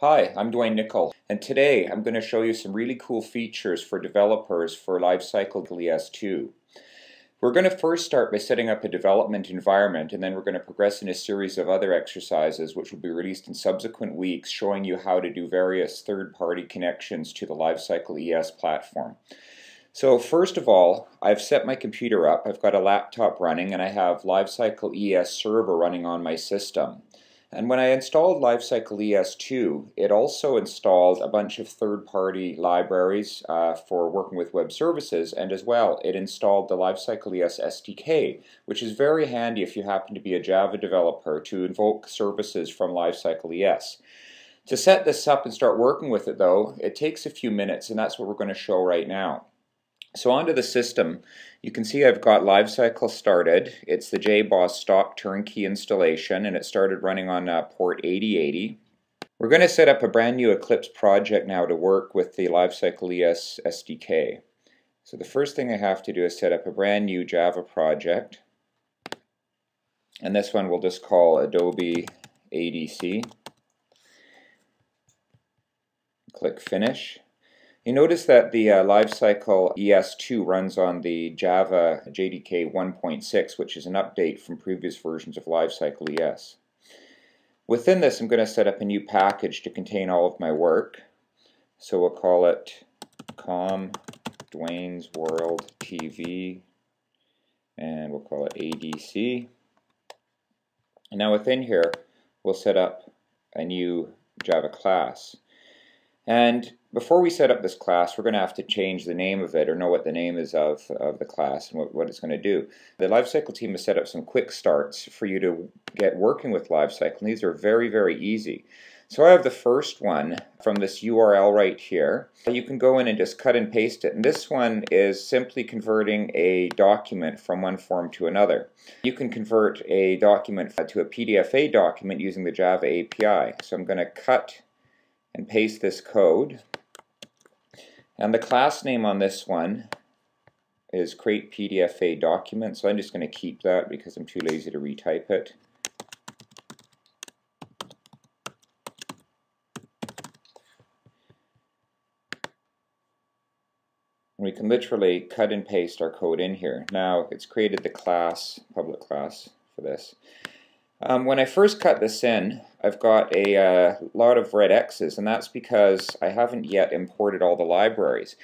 Hi, I'm Duane Nickull, and today I'm going to show you some really cool features for developers for LiveCycle ES2. We're going to first start by setting up a development environment, and then we're going to progress in a series of other exercises which will be released in subsequent weeks showing you how to do various third-party connections to the LiveCycle ES platform. So first of all, I've set my computer up. I've got a laptop running and I have LiveCycle ES server running on my system. And when I installed LiveCycle ES2, it also installed a bunch of third-party libraries for working with web services, and as well it installed the LiveCycle ES SDK, which is very handy if you happen to be a Java developer to invoke services from LiveCycle ES. To set this up and start working with it though, it takes a few minutes, and that's what we're going to show right now. So onto the system, you can see I've got LiveCycle started. It's the JBoss stock turnkey installation, and it started running on port 8080. We're going to set up a brand new Eclipse project now to work with the LiveCycle ES SDK. So the first thing I have to do is set up a brand new Java project, and this one we'll just call Adobe ADC. Click Finish. You notice that the LiveCycle ES2 runs on the Java JDK 1.6, which is an update from previous versions of LiveCycle ES. Within this, I'm going to set up a new package to contain all of my work. So we'll call it Duane's World TV, and we'll call it ADC. And now within here, we'll set up a new Java class. And before we set up this class, we're going to have to change the name of it, or know what the name is of the class and what it's going to do. The LiveCycle team has set up some quick starts for you to get working with LiveCycle, and these are very, very easy. So I have the first one from this URL right here. You can go in and just cut and paste it, and this one is simply converting a document from one form to another. You can convert a document to a PDFA document using the Java API. So I'm going to cut and paste this code, and the class name on this one is create PDFA document, so I'm just going to keep that because I'm too lazy to retype it. We can literally cut and paste our code in here. Now it's created the class, public class for this. When I first cut this in, I've got a lot of red X's, and that's because I haven't yet imported all the libraries.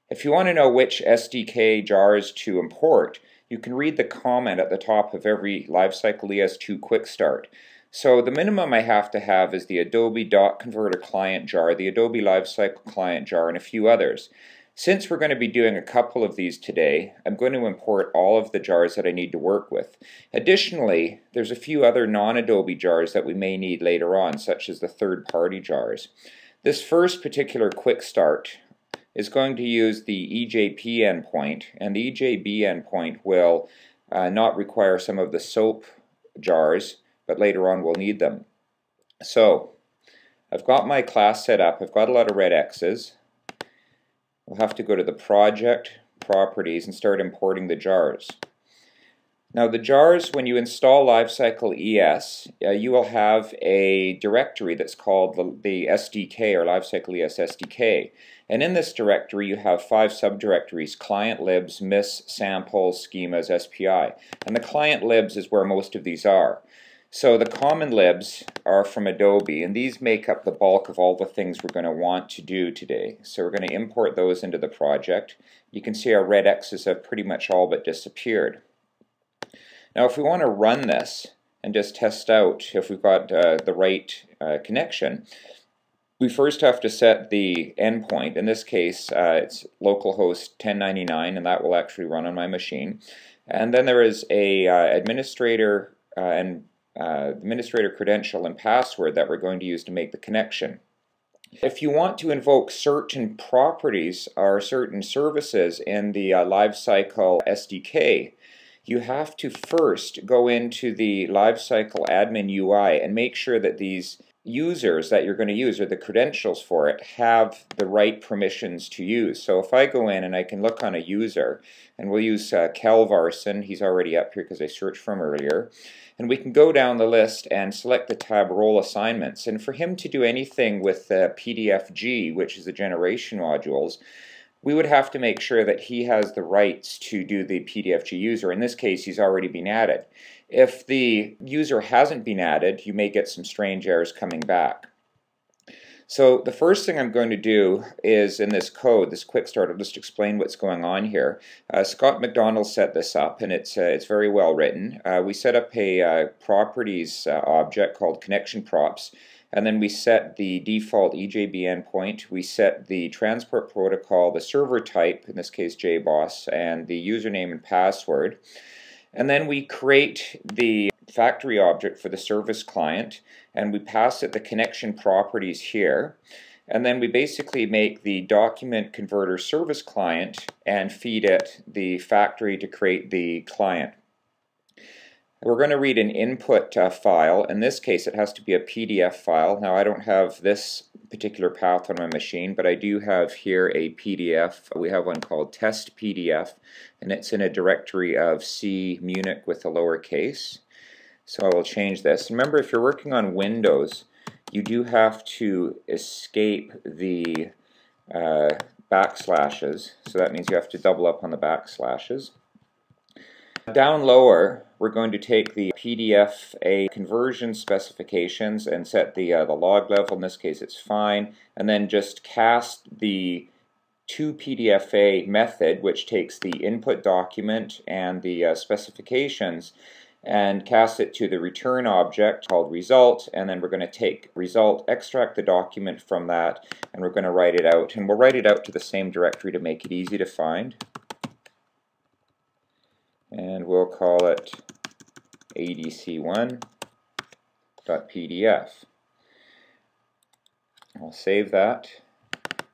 If you want to know which SDK jars to import, you can read the comment at the top of every LiveCycle ES2 quick start. So the minimum I have to have is the Adobe .converter client jar, the Adobe LiveCycle client jar, and a few others. Since we're going to be doing a couple of these today, I'm going to import all of the jars that I need to work with. Additionally, there's a few other non-Adobe jars that we may need later on, such as the third-party jars. This first particular quick start is going to use the EJP endpoint, and the EJB endpoint will not require some of the SOAP jars, but later on we'll need them. So, I've got my class set up. I've got a lot of red X's. We'll have to go to the project, properties, and start importing the jars. Now the jars, when you install LiveCycle ES, you will have a directory that's called the SDK, or LiveCycle ES SDK. And in this directory you have 5 subdirectories: client libs, miss, samples, schemas, SPI. And the client libs is where most of these are. So the common libs are from Adobe, and these make up the bulk of all the things we're going to want to do today. So we're going to import those into the project. You can see our red X's have pretty much all but disappeared. Now if we want to run this and just test out if we've got the right connection, we first have to set the endpoint. In this case it's localhost 1099, and that will actually run on my machine. And then there is a administrator administrator credential and password that we're going to use to make the connection. If you want to invoke certain properties or certain services in the LiveCycle SDK, you have to first go into the LiveCycle admin UI and make sure that these users that you're going to use, or the credentials for it, have the right permissions to use. So if I go in and I can look on a user, and we'll use Cal Varson, he's already up here because I searched for him earlier, and we can go down the list and select the tab Role Assignments. And for him to do anything with PDFG, which is the generation modules, we would have to make sure that he has the rights to do the PDFG user. In this case, he's already been added. If the user hasn't been added, you may get some strange errors coming back. So the first thing I'm going to do is, in this code, this quick start, I'll just explain what's going on here. Scott McDonald set this up, and it's very well written. We set up a properties object called connection props, and then we set the default EJB endpoint, we set the transport protocol, the server type, in this case JBoss, and the username and password. And then we create the factory object for the service client, and we pass it the connection properties here. And then we basically make the document converter service client and feed it the factory to create the client. We're going to read an input file. In this case, it has to be a PDF file. Now, I don't have this particular path on my machine, but I do have here a PDF. We have one called test PDF, and it's in a directory of C Munich with a lowercase. So I will change this. Remember, if you're working on Windows, you do have to escape the backslashes. So that means you have to double up on the backslashes. Down lower, we're going to take the PDF conversion specifications and set the log level. In this case, it's fine. And then just cast the toPDFA method, which takes the input document and the specifications, and cast it to the return object called result. And then we're going to take result, extract the document from that, and we're going to write it out. And we'll write it out to the same directory to make it easy to find. And we'll call it adc1.pdf. I'll save that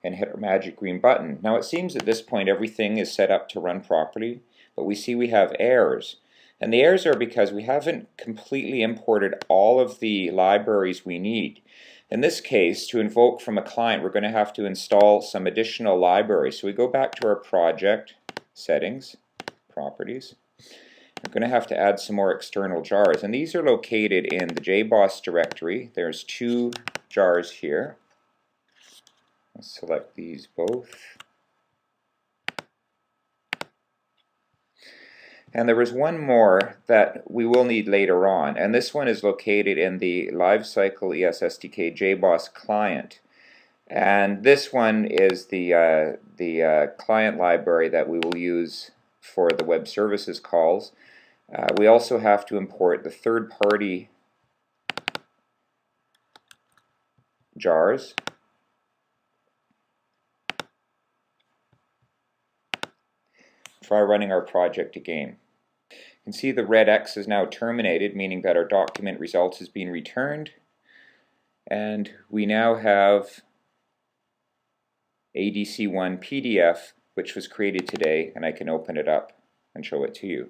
and hit our magic green button. Now it seems at this point everything is set up to run properly, but we see we have errors. And the errors are because we haven't completely imported all of the libraries we need. In this case, to invoke from a client, we're going to have to install some additional libraries. So we go back to our project, settings, properties. We're going to have to add some more external jars, and these are located in the JBoss directory. There's 2 jars here. Let's select these both. And there was one more that we will need later on, and this one is located in the LiveCycle ES SDK JBoss client. And this one is the client library that we will use for the web services calls. We also have to import the third-party jars. Try running our project again. You can see the red X is now terminated, meaning that our document results is being returned. And we now have ADC1 PDF, which was created today, and I can open it up and show it to you.